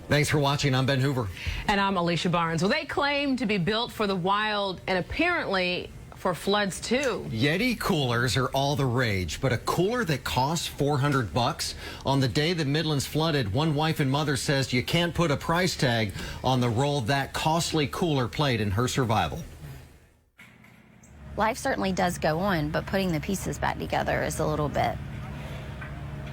Thanks for watching. I'm Ben Hoover. And I'm Alicia Barnes. Well, they claim to be built for the wild and apparently for floods too. Yeti coolers are all the rage, but a cooler that costs $400 on the day the Midlands flooded, one wife and mother says you can't put a price tag on the role that costly cooler played in her survival. Life certainly does go on, but putting the pieces back together is a little bit,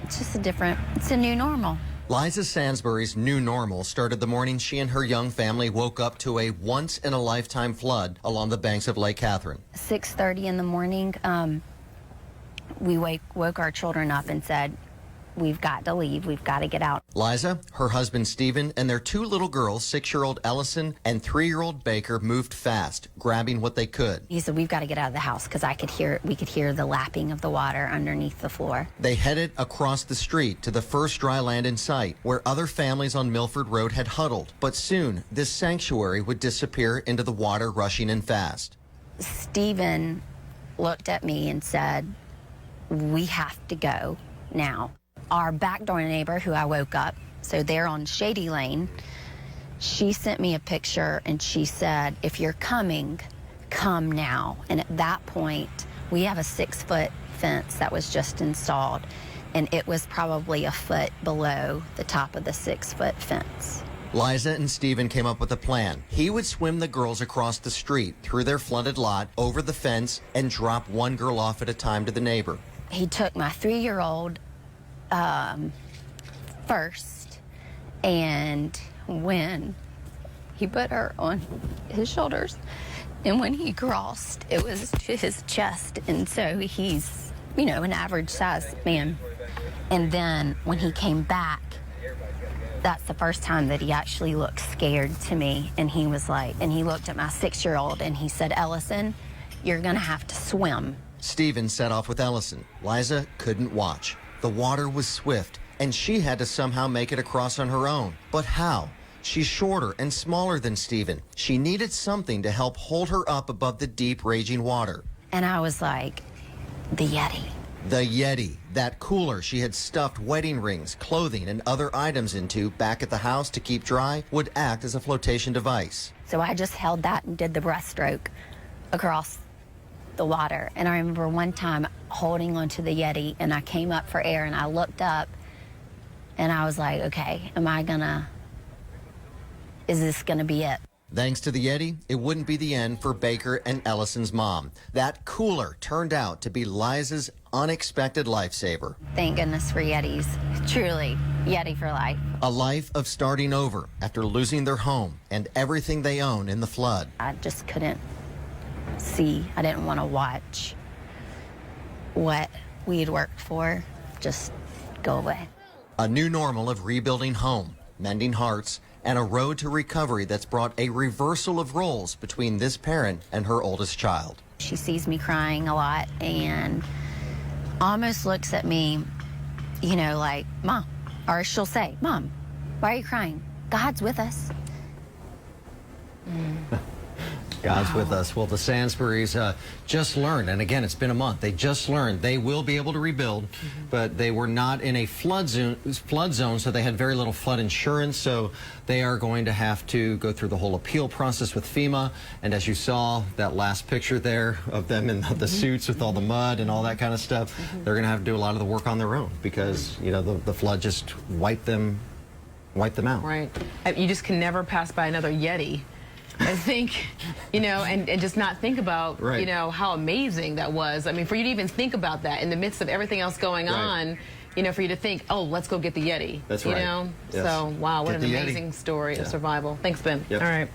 it's just it's a new normal. Liza Sansbury's new normal started the morning she and her young family woke up to a once-in-a-lifetime flood along the banks of Lake Catherine. 6:30 in the morning, we woke our children up and said, we've got to leave, we've got to get out. Liza, her husband Stephen, and their two little girls, 6-year-old Ellison and 3-year-old Baker, moved fast, grabbing what they could. He said, we've got to get out of the house because we could hear the lapping of the water underneath the floor. They headed across the street to the first dry land in sight, where other families on Milford Road had huddled. But soon, this sanctuary would disappear into the water rushing in fast. Stephen looked at me and said, we have to go now. Our backdoor neighbor, who I woke up, so they're on Shady Lane, she sent me a picture and she said, if you're coming, come now. And at that point, we have a 6-foot fence that was just installed, and it was probably a foot below the top of the 6-foot fence. Liza and Stephen came up with a plan. He would swim the girls across the street, through their flooded lot, over the fence, and drop one girl off at a time to the neighbor. He took my 3-year-old first, and when he put her on his shoulders and when he crossed, it was to his chest, and so he's, an average sized man. And then when he came back, that's the first time that he actually looked scared to me, and he was like, and he looked at my 6-year-old and he said, Ellison, you're gonna have to swim. Stephen set off with Ellison. Liza couldn't watch. The water was swift, and she had to somehow make it across on her own. But how? She's shorter and smaller than Stephen. She needed something to help hold her up above the deep, raging water. And I was like, the Yeti. The Yeti, that cooler she had stuffed wedding rings, clothing, and other items into back at the house to keep dry, would act as a flotation device. So I just held that and did the breaststroke across the water. And I remember one time holding onto the Yeti, and I came up for air, and I looked up and I was like, okay, is this gonna be it? Thanks to the Yeti, it wouldn't be the end for Baker and Ellison's mom. That cooler turned out to be Liza's unexpected lifesaver. Thank goodness for Yetis. Truly, Yeti for life. A life of starting over after losing their home and everything they own in the flood. I just couldn't see. I didn't want to watch what we had worked for just go away. A new normal of rebuilding home, mending hearts, and a road to recovery that's brought a reversal of roles between this parent and her oldest child. She sees me crying a lot and almost looks at me, like, Mom, or she'll say, Mom, why are you crying? God's with us. God's with us. Well, the Sansburys just learned, and again, it's been a month. They just learned they will be able to rebuild, but they were not in a flood zone, so they had very little flood insurance. So they are going to have to go through the whole appeal process with FEMA. And as you saw, that last picture there of them in the suits with all the mud and all that kind of stuff, they're going to have to do a lot of the work on their own because the flood just wiped them out. Right. You just can never pass by another Yeti. I think, and just not think about, right. How amazing that was. I mean, for you to even think about that in the midst of everything else going on, for you to think, oh, let's go get the Yeti. That's right. Yes. So, wow, what an amazing story of survival. Thanks, Ben. Yep. All right.